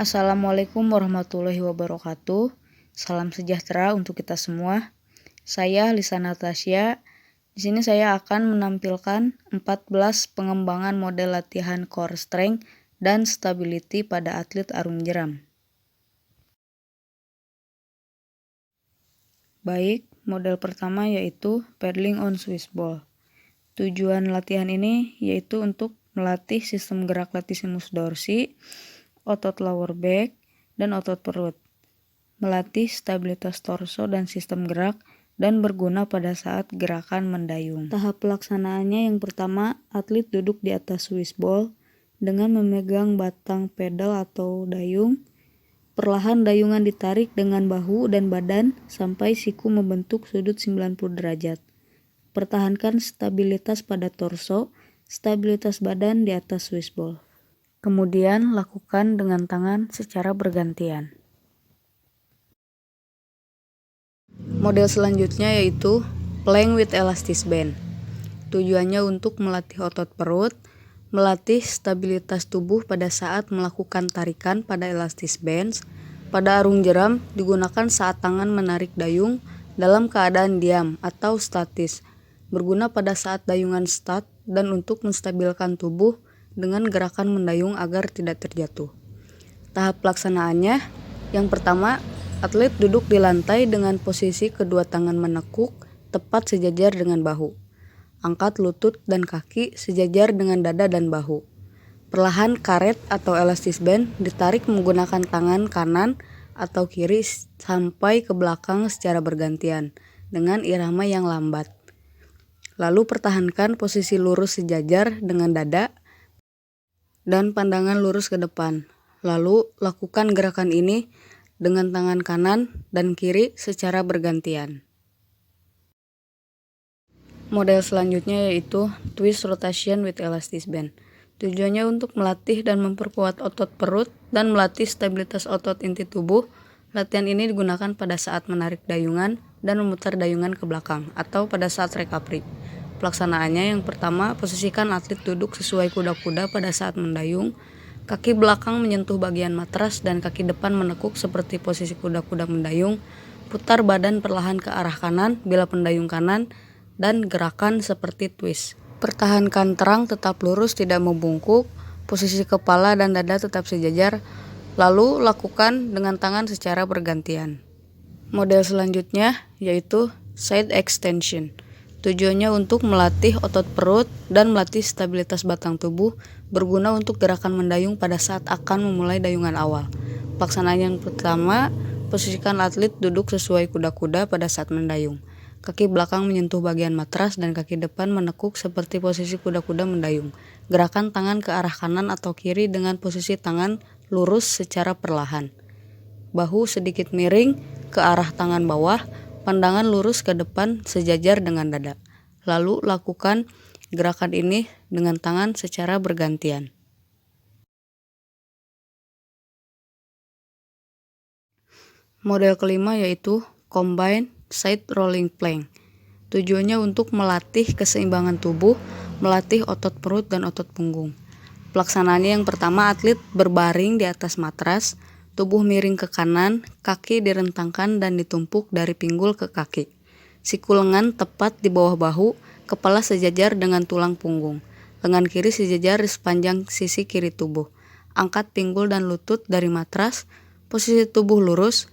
Assalamualaikum warahmatullahi wabarakatuh. Salam sejahtera untuk kita semua. Saya Lisa Natasha. Di sini saya akan menampilkan 14 pengembangan model latihan core strength dan stability pada atlet arung jeram. Baik, model pertama yaitu paddling on Swiss ball. Tujuan latihan ini yaitu untuk melatih sistem gerak latissimus dorsi, otot lower back, dan otot perut. Melatih stabilitas torso dan sistem gerak dan berguna pada saat gerakan mendayung. Tahap pelaksanaannya yang pertama, atlet duduk di atas Swiss ball dengan memegang batang pedal atau dayung. Perlahan dayungan ditarik dengan bahu dan badan sampai siku membentuk sudut 90 derajat. Pertahankan stabilitas pada torso, stabilitas badan di atas Swiss ball. Kemudian lakukan dengan tangan secara bergantian. Model selanjutnya yaitu plank with elastic band. Tujuannya untuk melatih otot perut, melatih stabilitas tubuh pada saat melakukan tarikan pada elastic bands. Pada arung jeram digunakan saat tangan menarik dayung dalam keadaan diam atau statis. Berguna pada saat dayungan start dan untuk menstabilkan tubuh dengan gerakan mendayung agar tidak terjatuh. Tahap pelaksanaannya, yang pertama, atlet duduk di lantai dengan posisi kedua tangan menekuk tepat sejajar dengan bahu. Angkat lutut dan kaki sejajar dengan dada dan bahu. Perlahan karet atau elastis band ditarik menggunakan tangan kanan atau kiri sampai ke belakang secara bergantian dengan irama yang lambat. Lalu pertahankan posisi lurus sejajar dengan dada dan pandangan lurus ke depan. Lalu lakukan gerakan ini dengan tangan kanan dan kiri secara bergantian. Model selanjutnya yaitu twist rotation with elastic band. Tujuannya untuk melatih dan memperkuat otot perut dan melatih stabilitas otot inti tubuh. Latihan ini digunakan pada saat menarik dayungan dan memutar dayungan ke belakang atau pada saat recovery. Pelaksanaannya yang pertama, posisikan atlet duduk sesuai kuda-kuda pada saat mendayung. Kaki belakang menyentuh bagian matras dan kaki depan menekuk seperti posisi kuda-kuda mendayung. Putar badan perlahan ke arah kanan bila pendayung kanan dan gerakan seperti twist. Pertahankan terang tetap lurus tidak membungkuk, posisi kepala dan dada tetap sejajar, lalu lakukan dengan tangan secara bergantian. Model selanjutnya yaitu side extension. Tujuannya untuk melatih otot perut dan melatih stabilitas batang tubuh, berguna untuk gerakan mendayung pada saat akan memulai dayungan awal. Pelaksanaan yang pertama, posisikan atlet duduk sesuai kuda-kuda pada saat mendayung. Kaki belakang menyentuh bagian matras dan kaki depan menekuk seperti posisi kuda-kuda mendayung. Gerakan tangan ke arah kanan atau kiri dengan posisi tangan lurus secara perlahan. Bahu sedikit miring ke arah tangan bawah, pandangan lurus ke depan sejajar dengan dada. Lalu lakukan gerakan ini dengan tangan secara bergantian. Model kelima yaitu combine side rolling plank. Tujuannya untuk melatih keseimbangan tubuh, melatih otot perut dan otot punggung. Pelaksanaannya yang pertama, atlet berbaring di atas matras, tubuh miring ke kanan, kaki direntangkan dan ditumpuk dari pinggul ke kaki. Siku lengan tepat di bawah bahu, kepala sejajar dengan tulang punggung. Lengan kiri sejajar di sepanjang sisi kiri tubuh. Angkat pinggul dan lutut dari matras, posisi tubuh lurus.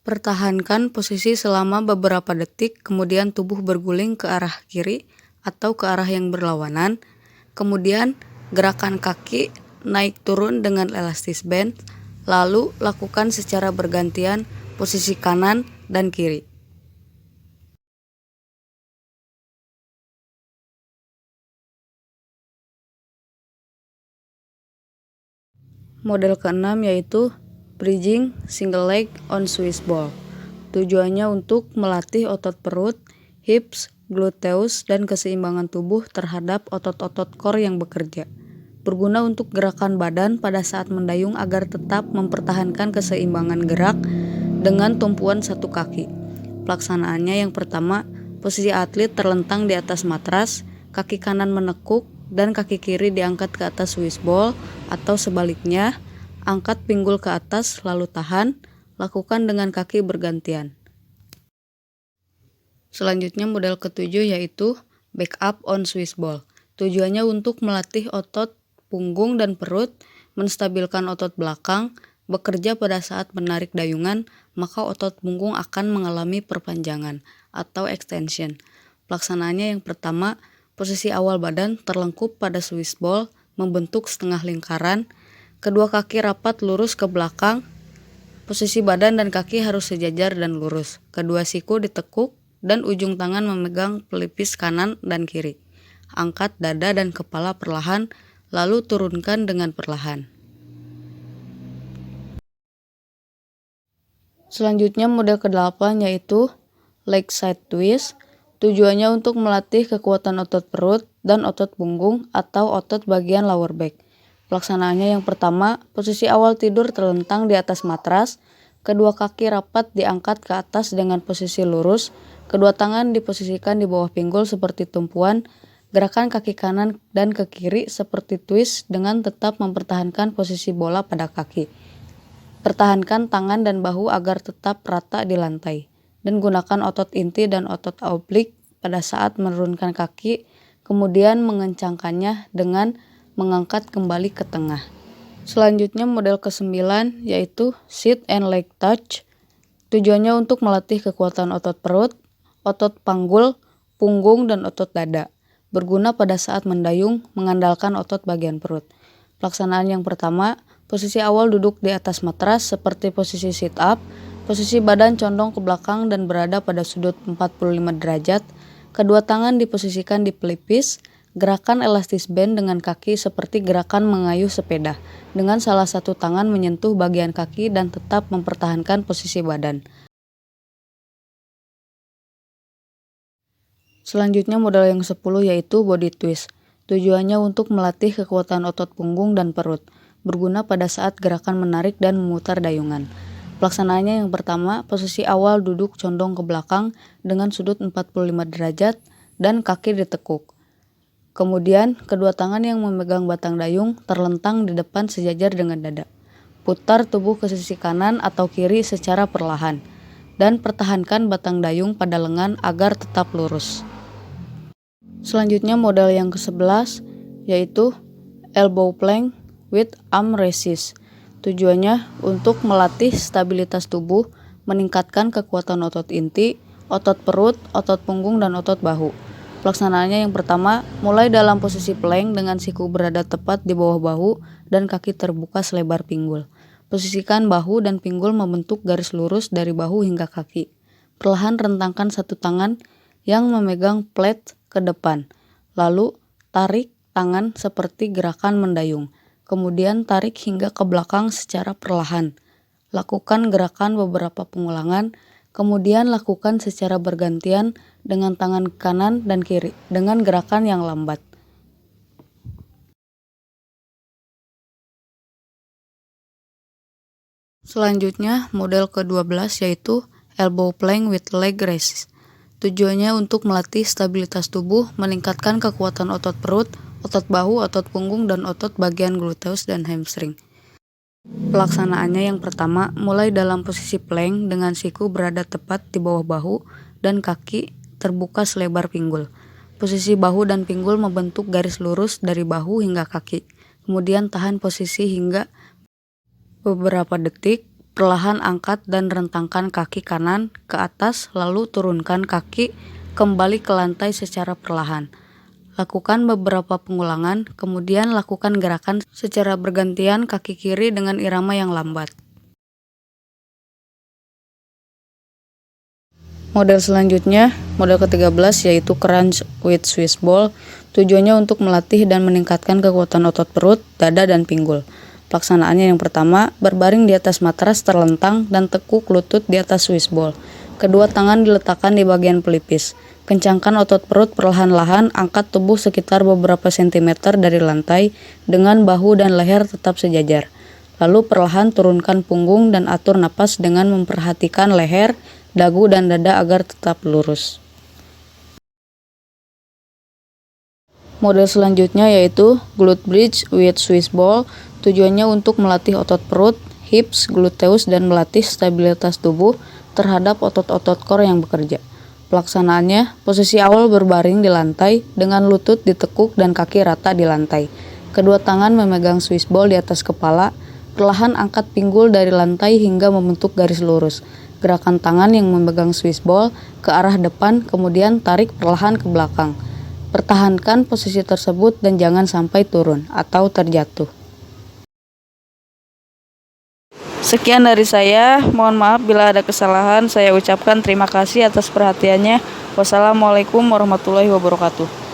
Pertahankan posisi selama beberapa detik, kemudian tubuh berguling ke arah kiri atau ke arah yang berlawanan. Kemudian gerakan kaki naik turun dengan elastis band, lalu lakukan secara bergantian posisi kanan dan kiri. Model keenam yaitu bridging single leg on Swiss ball. Tujuannya untuk melatih otot perut, hips, gluteus, dan keseimbangan tubuh terhadap otot-otot core yang bekerja. Berguna untuk gerakan badan pada saat mendayung agar tetap mempertahankan keseimbangan gerak dengan tumpuan satu kaki. Pelaksanaannya yang pertama, posisi atlet terlentang di atas matras, kaki kanan menekuk dan kaki kiri diangkat ke atas Swiss ball atau sebaliknya. Angkat pinggul ke atas lalu tahan, lakukan dengan kaki bergantian. Selanjutnya model ketujuh yaitu back up on Swiss ball. Tujuannya untuk melatih otot punggung dan perut, menstabilkan otot belakang, bekerja pada saat menarik dayungan, maka otot punggung akan mengalami perpanjangan atau extension. Pelaksanaannya yang pertama, posisi awal badan terlengkup pada Swiss ball, membentuk setengah lingkaran, kedua kaki rapat lurus ke belakang, posisi badan dan kaki harus sejajar dan lurus, kedua siku ditekuk, dan ujung tangan memegang pelipis kanan dan kiri. Angkat dada dan kepala perlahan, lalu turunkan dengan perlahan. Selanjutnya model ke-8 yaitu leg side twist. Tujuannya untuk melatih kekuatan otot perut dan otot punggung atau otot bagian lower back. Pelaksanaannya yang pertama, posisi awal tidur terlentang di atas matras, kedua kaki rapat diangkat ke atas dengan posisi lurus, kedua tangan diposisikan di bawah pinggul seperti tumpuan, gerakan kaki kanan dan ke kiri seperti twist dengan tetap mempertahankan posisi bola pada kaki. Pertahankan tangan dan bahu agar tetap rata di lantai, dan gunakan otot inti dan otot oblik pada saat menurunkan kaki, kemudian mengencangkannya dengan mengangkat kembali ke tengah. Selanjutnya model ke-9 yaitu sit and leg touch. Tujuannya untuk melatih kekuatan otot perut, otot panggul, punggung, dan otot dada. Berguna pada saat mendayung mengandalkan otot bagian perut. Pelaksanaan yang pertama, posisi awal duduk di atas matras seperti posisi sit up, posisi badan condong ke belakang dan berada pada sudut 45 derajat, kedua tangan diposisikan di pelipis, gerakan elastis band dengan kaki seperti gerakan mengayuh sepeda, dengan salah satu tangan menyentuh bagian kaki dan tetap mempertahankan posisi badan. Selanjutnya model yang 10 yaitu body twist. Tujuannya untuk melatih kekuatan otot punggung dan perut, berguna pada saat gerakan menarik dan memutar dayungan. Pelaksanaannya yang pertama, posisi awal duduk condong ke belakang dengan sudut 45 derajat dan kaki ditekuk. Kemudian, kedua tangan yang memegang batang dayung terlentang di depan sejajar dengan dada. Putar tubuh ke sisi kanan atau kiri secara perlahan, dan pertahankan batang dayung pada lengan agar tetap lurus. Selanjutnya model yang ke-11 yaitu elbow plank with arm raises. Tujuannya untuk melatih stabilitas tubuh, meningkatkan kekuatan otot inti, otot perut, otot punggung, dan otot bahu. Pelaksanaannya yang pertama, mulai dalam posisi plank dengan siku berada tepat di bawah bahu dan kaki terbuka selebar pinggul. Posisikan bahu dan pinggul membentuk garis lurus dari bahu hingga kaki. Perlahan rentangkan satu tangan yang memegang plate ke depan, lalu tarik tangan seperti gerakan mendayung, kemudian tarik hingga ke belakang secara perlahan. Lakukan gerakan beberapa pengulangan, kemudian lakukan secara bergantian dengan tangan kanan dan kiri dengan gerakan yang lambat. Selanjutnya model ke-12 yaitu elbow plank with leg raises. Tujuannya untuk melatih stabilitas tubuh, meningkatkan kekuatan otot perut, otot bahu, otot punggung, dan otot bagian gluteus dan hamstring. Pelaksanaannya yang pertama, mulai dalam posisi plank dengan siku berada tepat di bawah bahu dan kaki terbuka selebar pinggul. Posisi bahu dan pinggul membentuk garis lurus dari bahu hingga kaki. Kemudian tahan posisi hingga beberapa detik. Perlahan angkat dan rentangkan kaki kanan ke atas, lalu turunkan kaki kembali ke lantai secara perlahan. Lakukan beberapa pengulangan, kemudian lakukan gerakan secara bergantian kaki kiri dengan irama yang lambat. Model selanjutnya, model ke-13 yaitu crunch with Swiss ball. Tujuannya untuk melatih dan meningkatkan kekuatan otot perut, dada, dan pinggul. Pelaksanaannya yang pertama, berbaring di atas matras terlentang dan tekuk lutut di atas Swiss ball. Kedua tangan diletakkan di bagian pelipis. Kencangkan otot perut perlahan-lahan, angkat tubuh sekitar beberapa sentimeter dari lantai dengan bahu dan leher tetap sejajar. Lalu perlahan turunkan punggung dan atur napas dengan memperhatikan leher, dagu, dan dada agar tetap lurus. Model selanjutnya yaitu glute bridge with Swiss ball. Tujuannya untuk melatih otot perut, hips, gluteus, dan melatih stabilitas tubuh terhadap otot-otot core yang bekerja. Pelaksanaannya, posisi awal berbaring di lantai dengan lutut ditekuk dan kaki rata di lantai. Kedua tangan memegang Swiss ball di atas kepala, perlahan angkat pinggul dari lantai hingga membentuk garis lurus. Gerakan tangan yang memegang Swiss ball ke arah depan, kemudian tarik perlahan ke belakang. Pertahankan posisi tersebut dan jangan sampai turun atau terjatuh. Sekian dari saya, mohon maaf bila ada kesalahan. Saya ucapkan terima kasih atas perhatiannya. Wassalamualaikum warahmatullahi wabarakatuh.